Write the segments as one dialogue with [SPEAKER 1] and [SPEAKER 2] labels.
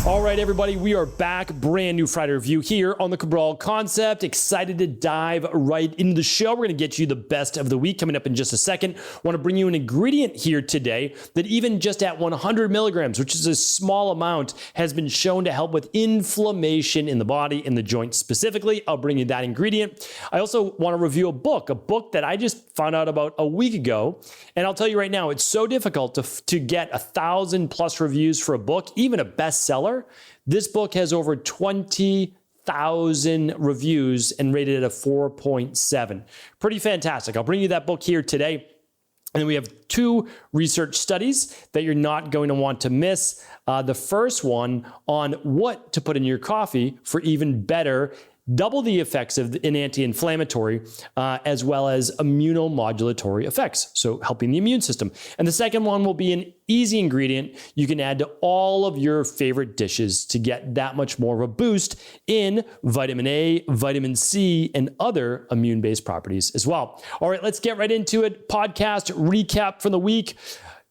[SPEAKER 1] All right, everybody, we are back. Brand new Friday review here on the Cabral Concept. Excited to dive right into the show. We're going to get you the best of the week coming up in just a second. Want to bring you an ingredient here today that even just at 100 milligrams, which is a small amount, has been shown to help with inflammation in the body, in the joints specifically. I'll bring you that ingredient. I also want to review a book that I just found out about a week ago. And I'll tell you right now, it's so difficult to get 1,000+ reviews for a book, even a bestseller. This book has over 20,000 reviews and rated at a 4.7. Pretty fantastic. I'll bring you that book here today. And then we have 2 research studies that you're not going to want to miss. The first one on what to put in your coffee for even better, double the effects of an anti-inflammatory, as well as immunomodulatory effects, so helping the immune system. And the second one will be an easy ingredient you can add to all of your favorite dishes to get that much more of a boost in vitamin A, vitamin C, and other immune-based properties as well. All right, let's get right into it. Podcast recap from the week.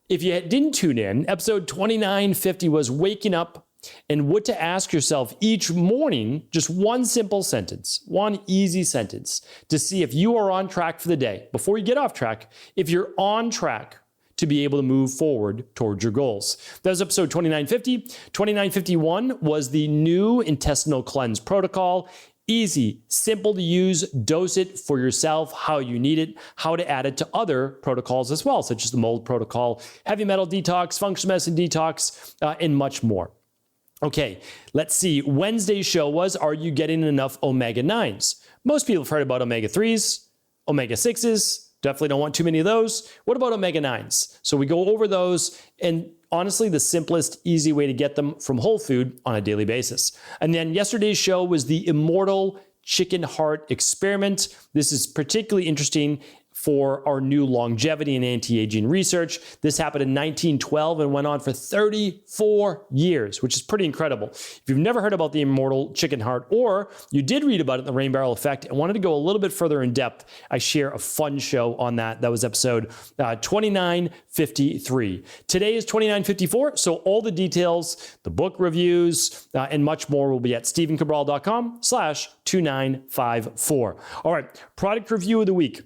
[SPEAKER 1] If you didn't tune in, episode 2950 was waking up and what to ask yourself each morning, just one simple sentence, one easy sentence to see if you are on track for the day. Before you get off track, if you're on track to be able to move forward towards your goals. That was episode 2950. 2951 was the new intestinal cleanse protocol. Easy, simple to use, dose it for yourself, how you need it, how to add it to other protocols as well, such as the mold protocol, heavy metal detox, functional medicine detox, and much more. Okay, let's see. Wednesday's show was, are you getting enough omega-9s? Most people have heard about omega-3s, omega-6s. Definitely don't want too many of those. What about omega-9s? So we go over those, and honestly, the simplest, easy way to get them from whole food on a daily basis. And then yesterday's show was the Immortal Chicken Heart Experiment. This is particularly interesting for our new longevity and anti-aging research. This happened in 1912 and went on for 34 years, which is pretty incredible. If you've never heard about the immortal chicken heart, or you did read about it in the rain barrel effect and wanted to go a little bit further in depth, I share a fun show on that. That was episode 2953. Today is 2954, so all the details, the book reviews, and much more will be at stevencabral.com/2954. All right, product review of the week.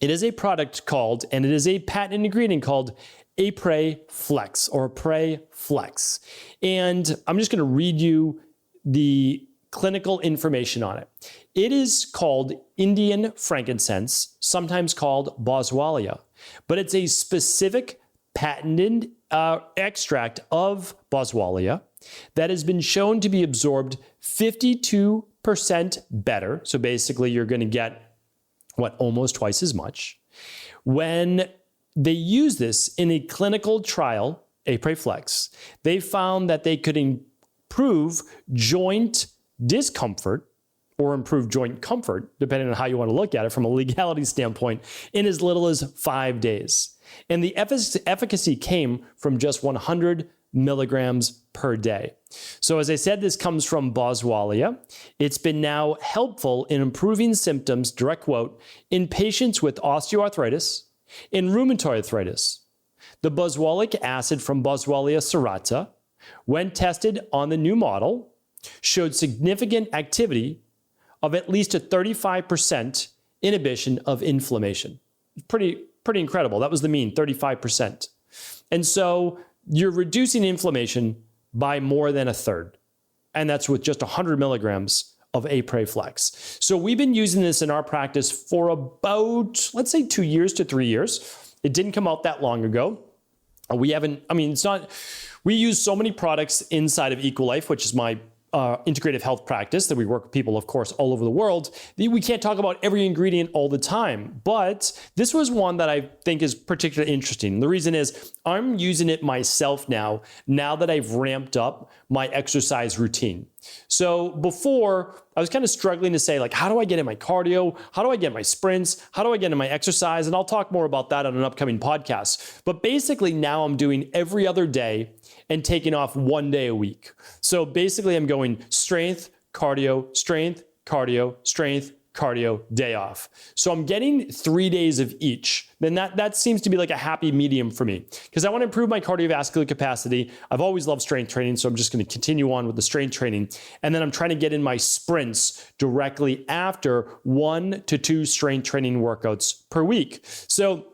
[SPEAKER 1] It is a product called, and it is a patented ingredient called ApresFlex or ApresFlex. And I'm just going to read you the clinical information on it. It is called Indian frankincense, sometimes called Boswellia, but it's a specific patented extract of Boswellia that has been shown to be absorbed 52% better. So basically you're going to get almost twice as much. When they use this in a clinical trial, ApresFlex, they found that they could improve joint discomfort or improve joint comfort, depending on how you want to look at it from a legality standpoint, in as little as 5 days. And the efficacy came from just 100 milligrams per day. So as I said, this comes from Boswellia. It's been now helpful in improving symptoms, direct quote, in patients with osteoarthritis, in rheumatoid arthritis. The boswellic acid from Boswellia Serrata, when tested on the new model, showed significant activity of at least a 35% inhibition of inflammation. Pretty incredible. That was the mean, 35%. And so you're reducing inflammation by more than a third. And that's with just 100 milligrams of ApresFlex. So we've been using this in our practice for about, let's say 2 years to 3 years. It didn't come out that long ago. We use so many products inside of Equilife, which is my integrative health practice that we work with people, of course, all over the world. We can't talk about every ingredient all the time, but this was one that I think is particularly interesting. The reason is I'm using it myself now that I've ramped up my exercise routine. So before, I was kind of struggling to say, how do I get in my cardio? How do I get my sprints? How do I get in my exercise? And I'll talk more about that on an upcoming podcast. But basically now I'm doing every other day and taking off 1 day a week. So basically I'm going strength, cardio, strength, cardio, strength, cardio, day off. So I'm getting 3 days of each. then that seems to be like a happy medium for me, because I want to improve my cardiovascular capacity. I've always loved strength training, so I'm just going to continue on with the strength training. And then I'm trying to get in my sprints directly after 1 to 2 strength training workouts per week. So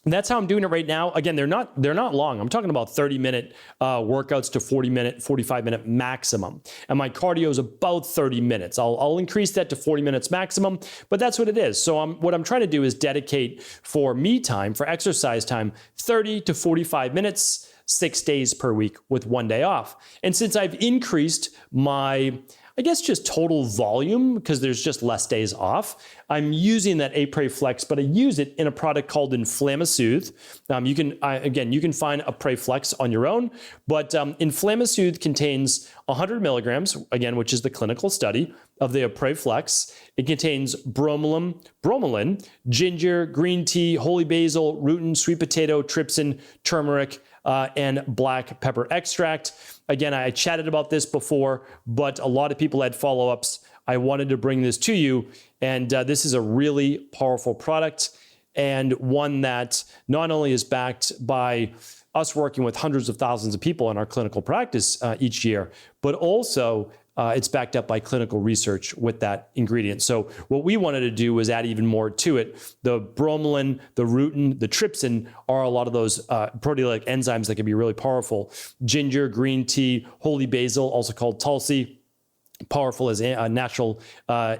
[SPEAKER 1] that's how I'm doing it right now. Again, they're not long. I'm talking about 30-minute workouts to 40-minute, 45-minute maximum. And my cardio is about 30 minutes. I'll increase that to 40 minutes maximum, but that's what it is. So what I'm trying to do is dedicate for me time, for exercise time, 30 to 45 minutes, 6 days per week with 1 day off. And since I've increased my, I guess, just total volume, because there's just less days off, I'm using that ApresFlex, but I use it in a product called Inflamasoothe. You can find ApresFlex on your own, but Inflamasoothe contains 100 milligrams, again, which is the clinical study of the ApresFlex. It contains bromelain, ginger, green tea, holy basil, rutin, sweet potato, trypsin, turmeric, and black pepper extract. Again, I chatted about this before, but a lot of people had follow-ups. I wanted to bring this to you, and this is a really powerful product, and one that not only is backed by us working with hundreds of thousands of people in our clinical practice each year, but also it's backed up by clinical research with that ingredient. So what we wanted to do was add even more to it. The bromelain, the rutin, the trypsin are a lot of those proteolytic enzymes that can be really powerful. Ginger, green tea, holy basil, also called tulsi, powerful as a natural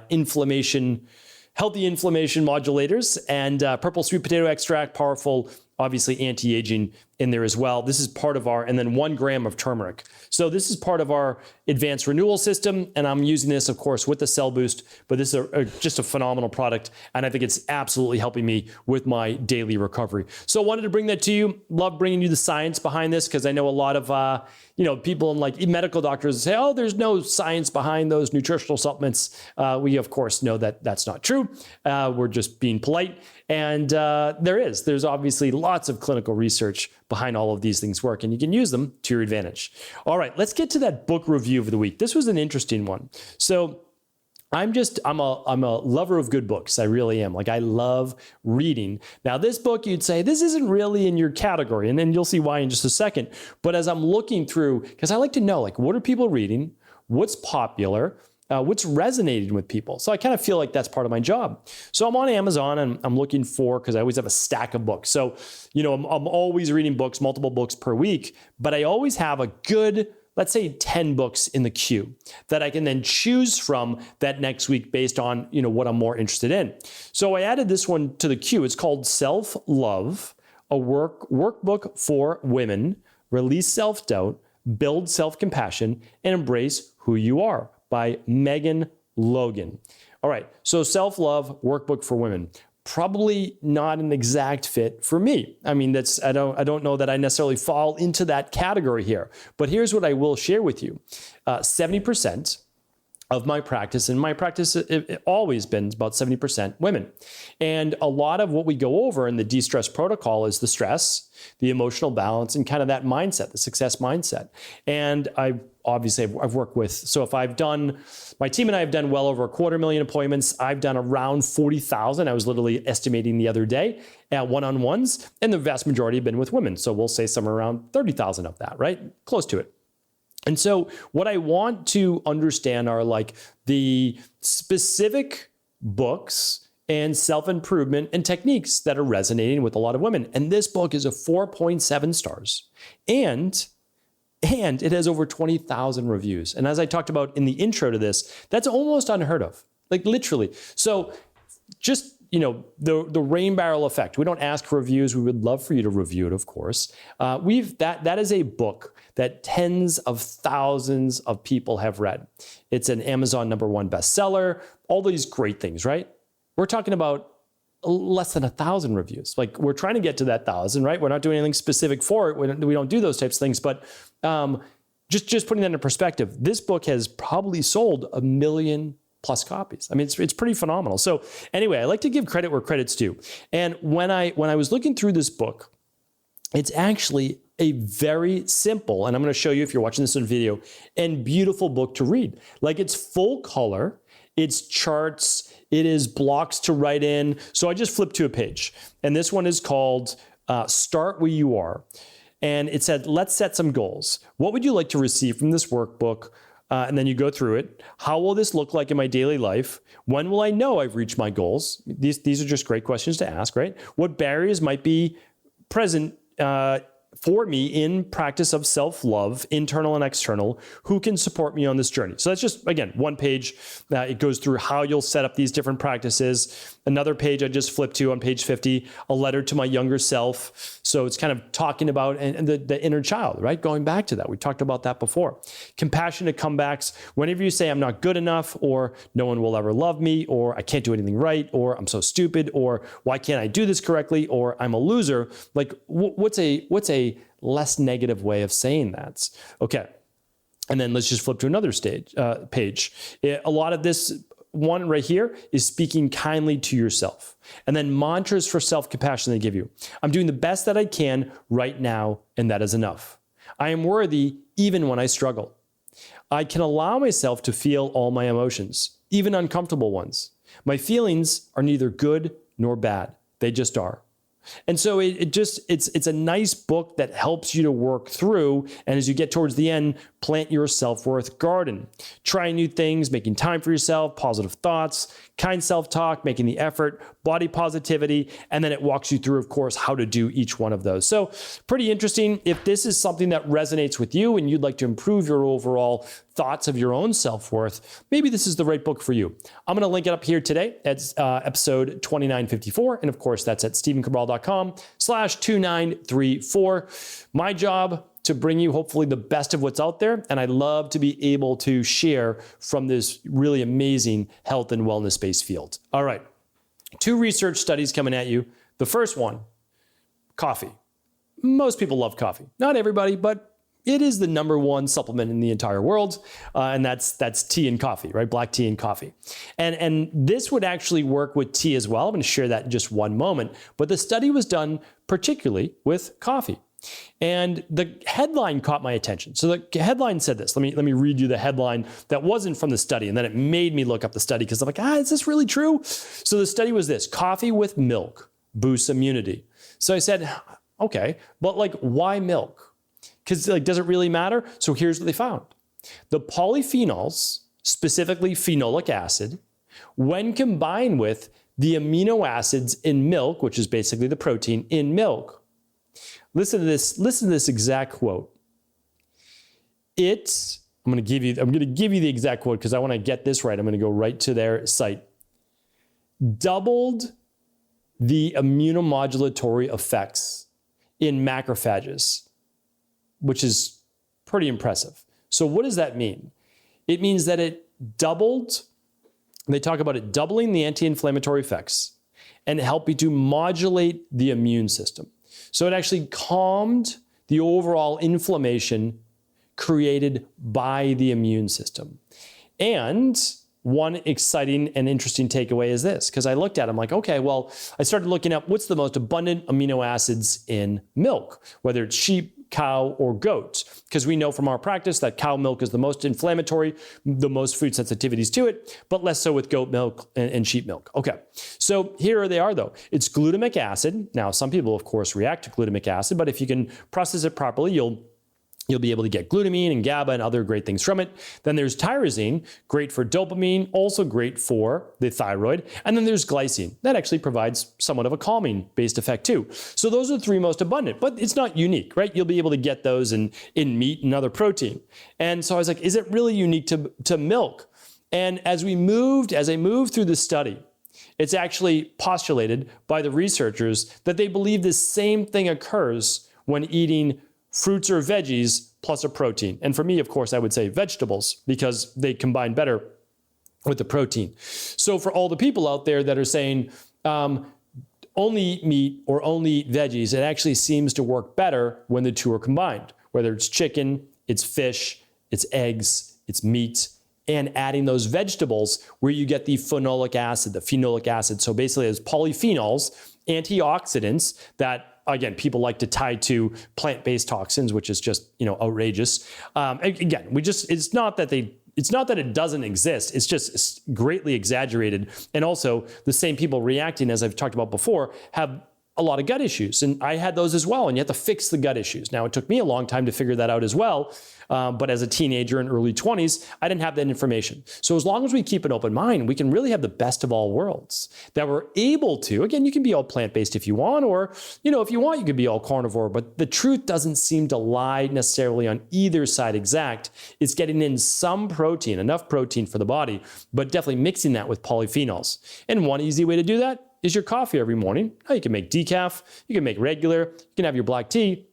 [SPEAKER 1] inflammation, healthy inflammation modulators, and purple sweet potato extract, powerful, obviously anti-aging in there as well. This is part of our, and then 1 gram of turmeric. So this is part of our advanced renewal system, and I'm using this, of course, with the Cell Boost, but this is just a phenomenal product, and I think it's absolutely helping me with my daily recovery. So I wanted to bring that to you. Love bringing you the science behind this, because I know a lot of people and like medical doctors say, oh, there's no science behind those nutritional supplements. We, of course, know that that's not true. We're just being polite. And there's obviously lots of clinical research behind all of these things work, and you can use them to your advantage. All right, let's get to that book review of the week. This was an interesting one. So I'm a lover of good books. I really am. Like, I love reading. Now, this book, you'd say, this isn't really in your category, and then you'll see why in just a second. But as I'm looking through, because I like to know, like, what are people reading? What's popular? What's resonating with people? So I kind of feel like that's part of my job. So I'm on Amazon and I'm looking for, because I always have a stack of books. So, I'm always reading books, multiple books per week, but I always have a good, let's say 10 books in the queue that I can then choose from that next week based on, what I'm more interested in. So I added this one to the queue. It's called Self-Love, a workbook for women, release self-doubt, build self-compassion, and embrace who you are, by Megan Logan. All right, so Self-Love Workbook for Women. Probably not an exact fit for me. I mean, I don't know that I necessarily fall into that category here. But here's what I will share with you. 70% of my practice, and my practice it always been about 70% women. And a lot of what we go over in the de-stress protocol is the stress, the emotional balance, and kind of that mindset, the success mindset. And I've worked with, so if my team and I have done well over 250,000 appointments. I've done around 40,000. I was literally estimating the other day at one-on-ones, and the vast majority have been with women. So we'll say somewhere around 30,000 of that, right? Close to it. And so what I want to understand are like the specific books and self-improvement and techniques that are resonating with a lot of women. And this book is a 4.7 stars. And it has over 20,000 reviews. And as I talked about in the intro to this, that's almost unheard of, like literally. So just, the rain barrel effect. We don't ask for reviews. We would love for you to review it, of course. That is a book that tens of thousands of people have read. It's an Amazon #1 bestseller, all these great things, right? We're talking about less than 1,000 reviews. Like, we're trying to get to that 1,000, right? We're not doing anything specific for it. We don't do those types of things, but just putting that in perspective, this book has probably sold 1 million+ copies. I mean, it's pretty phenomenal. So anyway, I like to give credit where credit's due. And when I was looking through this book, it's actually a very simple, and I'm going to show you if you're watching this in video, and beautiful book to read. Like, it's full color. it's charts, it is blocks to write in. So I just flipped to a page, and this one is called Start Where You Are. And it said, let's set some goals. What would you like to receive from this workbook? And then you go through it. How will this look like in my daily life? When will I know I've reached my goals? These are just great questions to ask, right? What barriers might be present for me in practice of self-love, internal and external, who can support me on this journey? So that's just, again, one page. It goes through how you'll set up these different practices. Another page I just flipped to on page 50, a letter to my younger self. So it's kind of talking about and the inner child, right? Going back to that. We talked about that before. Compassionate comebacks. Whenever you say I'm not good enough, or no one will ever love me, or I can't do anything right, or I'm so stupid, or why can't I do this correctly, or I'm a loser, like what's a less negative way of saying that? Okay. And then let's just flip to another page. A lot of this one right here is speaking kindly to yourself. And then mantras for self-compassion they give you. I'm doing the best that I can right now, and that is enough. I am worthy even when I struggle. I can allow myself to feel all my emotions, even uncomfortable ones. My feelings are neither good nor bad. They just are. And so it's a nice book that helps you to work through. And as you get towards the end, plant your self-worth garden. Try new things, making time for yourself, positive thoughts, kind self-talk, making the effort, body positivity, and then it walks you through, of course, how to do each one of those. So pretty interesting. If this is something that resonates with you and you'd like to improve your overall thoughts of your own self-worth, maybe this is the right book for you. I'm going to link it up here today at episode 2954. And of course, that's at stephencabral.com/2934. My job to bring you hopefully the best of what's out there. And I'd love to be able to share from this really amazing health and wellness-based field. All right, 2 research studies coming at you. The first one, coffee. Most people love coffee. Not everybody, but it is the #1 supplement in the entire world, and that's tea and coffee, right? Black tea and coffee. And this would actually work with tea as well. I'm going to share that in just one moment. But the study was done particularly with coffee. And the headline caught my attention. So the headline said this. Let me read you the headline that wasn't from the study, and then it made me look up the study because I'm like, is this really true? So the study was this: coffee with milk boosts immunity. So I said, okay, but like, why milk? Because like, does it really matter? So here's what they found. The polyphenols, specifically phenolic acid, when combined with the amino acids in milk, which is basically the protein in milk. Listen to this exact quote. I'm going to give you the exact quote because I want to get this right. I'm going to go right to their site. Doubled the immunomodulatory effects in macrophages, which is pretty impressive. So what does that mean? It means that it doubled, they talk about it doubling the anti-inflammatory effects and help you to modulate the immune system. So it actually calmed the overall inflammation created by the immune system. And one exciting and interesting takeaway is this, because I looked at it, I'm like, okay, well, I started looking up what's the most abundant amino acids in milk, whether it's sheep, cow, or goat, because we know from our practice that cow milk is the most inflammatory, the most food sensitivities to it, but less so with goat milk and sheep milk. Okay, so here they are though. It's glutamic acid. Now, some people, of course, react to glutamic acid, but if you can process it properly, you'll be able to get glutamine and GABA and other great things from it. Then there's tyrosine, great for dopamine, also great for the thyroid. And then there's glycine. That actually provides somewhat of a calming-based effect too. So those are the 3 most abundant, but it's not unique, right? You'll be able to get those in meat and other protein. And so I was like, is it really unique to milk? And as I moved through the study, it's actually postulated by the researchers that they believe the same thing occurs when eating fruits or veggies plus a protein. And for me, of course, I would say vegetables because they combine better with the protein. So for all the people out there that are saying only eat meat or only eat veggies, it actually seems to work better when the 2 are combined, whether it's chicken, it's fish, it's eggs, it's meat, and adding those vegetables where you get the phenolic acid. So basically it's polyphenols, antioxidants that, again, people like to tie to plant-based toxins, which is just, outrageous. Again, it's not that they it's not that it doesn't exist, it's just greatly exaggerated. And also the same people reacting, as I've talked about before, have a lot of gut issues. And I had those as well. And you have to fix the gut issues. Now, it took me a long time to figure that out as well. But as a teenager in early 20s, I didn't have that information. So as long as we keep an open mind, we can really have the best of all worlds, that we're able to, again, you can be all plant-based if you want, or, if you want, you could be all carnivore, but the truth doesn't seem to lie necessarily on either side exact. It's getting in some protein, enough protein for the body, but definitely mixing that with polyphenols. And one easy way to do that is your coffee every morning. Now, you can make decaf, you can make regular, you can have your black tea.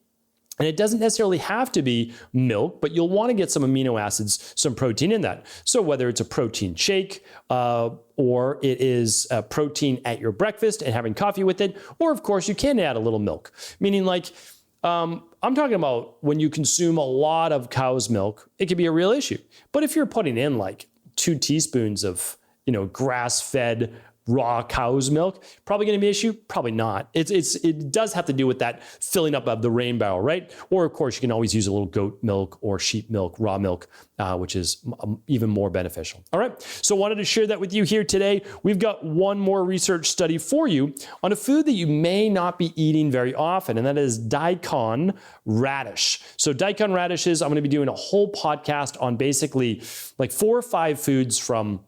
[SPEAKER 1] And it doesn't necessarily have to be milk, but you'll want to get some amino acids, some protein in that. So whether it's a protein shake or it is a protein at your breakfast and having coffee with it, or of course you can add a little milk, meaning like I'm talking about when you consume a lot of cow's milk, it can be a real issue. But if you're putting in like 2 teaspoons of, grass-fed raw cow's milk, probably going to be an issue? Probably not. It does have to do with that filling up of the rain barrel, right? Or of course, you can always use a little goat milk or sheep milk, raw milk, which is even more beneficial. All right. So wanted to share that with you here today. We've got one more research study for you on a food that you may not be eating very often, and that is Daikon Radish. So Daikon radishes, I'm going to be doing a whole podcast on basically like 4 or 5 foods from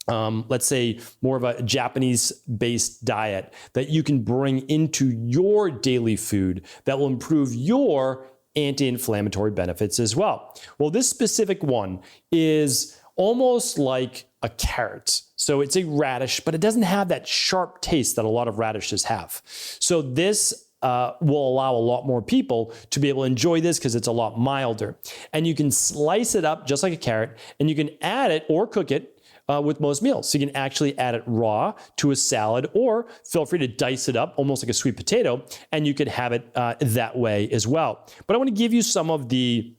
[SPEAKER 1] let's say more of a Japanese-based diet that you can bring into your daily food that will improve your anti-inflammatory benefits as well. Well, this specific one is almost like a carrot. So it's a radish, but it doesn't have that sharp taste that a lot of radishes have. So this will allow a lot more people to be able to enjoy this because it's a lot milder. And you can slice it up just like a carrot, and you can add it or cook it with most meals. So you can actually add it raw to a salad, or feel free to dice it up almost like a sweet potato, and you could have it that way as well. But I want to give you some of the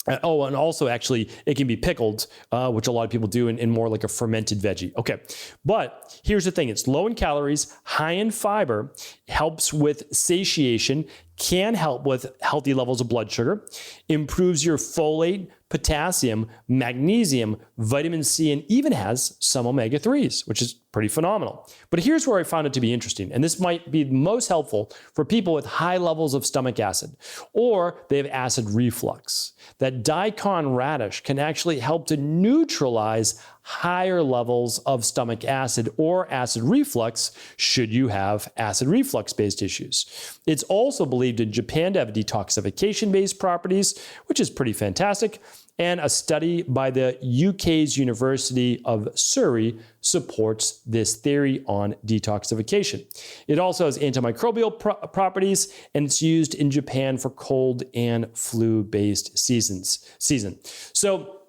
[SPEAKER 1] and also actually it can be pickled, which a lot of people do in more like a fermented veggie. Okay, but here's the thing. It's low in calories, high in fiber, helps with satiation, can help with healthy levels of blood sugar, improves your folate, potassium, magnesium, vitamin C, and even has some omega-3s, which is pretty phenomenal. But here's where I found it to be interesting, and this might be most helpful for people with high levels of stomach acid, or they have acid reflux. That Daikon radish can actually help to neutralize higher levels of stomach acid or acid reflux should you have acid reflux-based issues. It's also believed in Japan to have detoxification-based properties, which is pretty fantastic. And a study by the UK's University of Surrey supports this theory on detoxification. It also has antimicrobial properties, and it's used in Japan for cold and flu-based season. So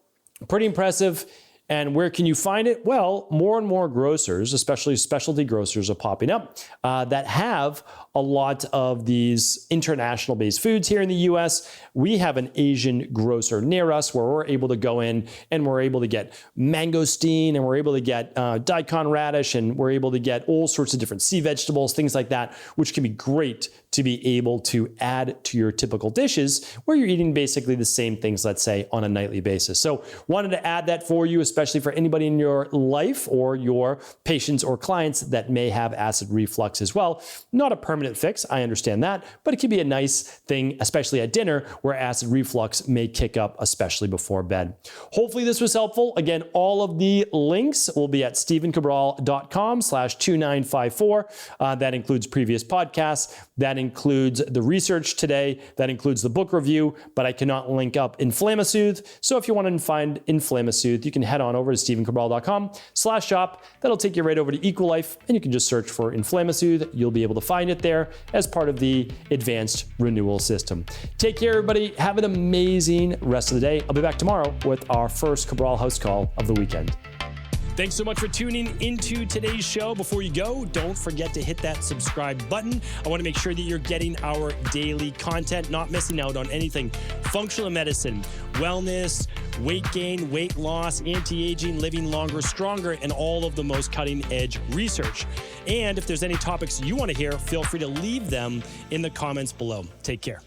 [SPEAKER 1] pretty impressive. And where can you find it? Well, more and more grocers, especially specialty grocers, are popping up that have a lot of these international-based foods here in the US. We have an Asian grocer near us where we're able to go in and we're able to get mangosteen, and we're able to get daikon radish, and we're able to get all sorts of different sea vegetables, things like that, which can be great to be able to add to your typical dishes where you're eating basically the same things, let's say, on a nightly basis. So wanted to add that for you, especially for anybody in your life or your patients or clients that may have acid reflux as well. Not a permanent fix, I understand that, but it can be a nice thing, especially at dinner, where acid reflux may kick up, especially before bed. Hopefully this was helpful. Again, all of the links will be at stephencabral.com/2954. That includes previous podcasts. That includes the research today. That includes the book review, but I cannot link up InflamaSoothe. So if you want to find InflamaSoothe, you can head on over to stephencabral.com/shop. That'll take you right over to Equilife, and you can just search for InflamaSoothe. You'll be able to find it there as part of the advanced renewal system. Take care, everybody. Have an amazing rest of the day. I'll be back tomorrow with our first Cabral House call of the weekend. Thanks so much for tuning into today's show. Before you go, don't forget to hit that subscribe button. I want to make sure that you're getting our daily content, not missing out on anything functional medicine, wellness, weight gain, weight loss, anti-aging, living longer, stronger, and all of the most cutting-edge research. And if there's any topics you want to hear, feel free to leave them in the comments below. Take care.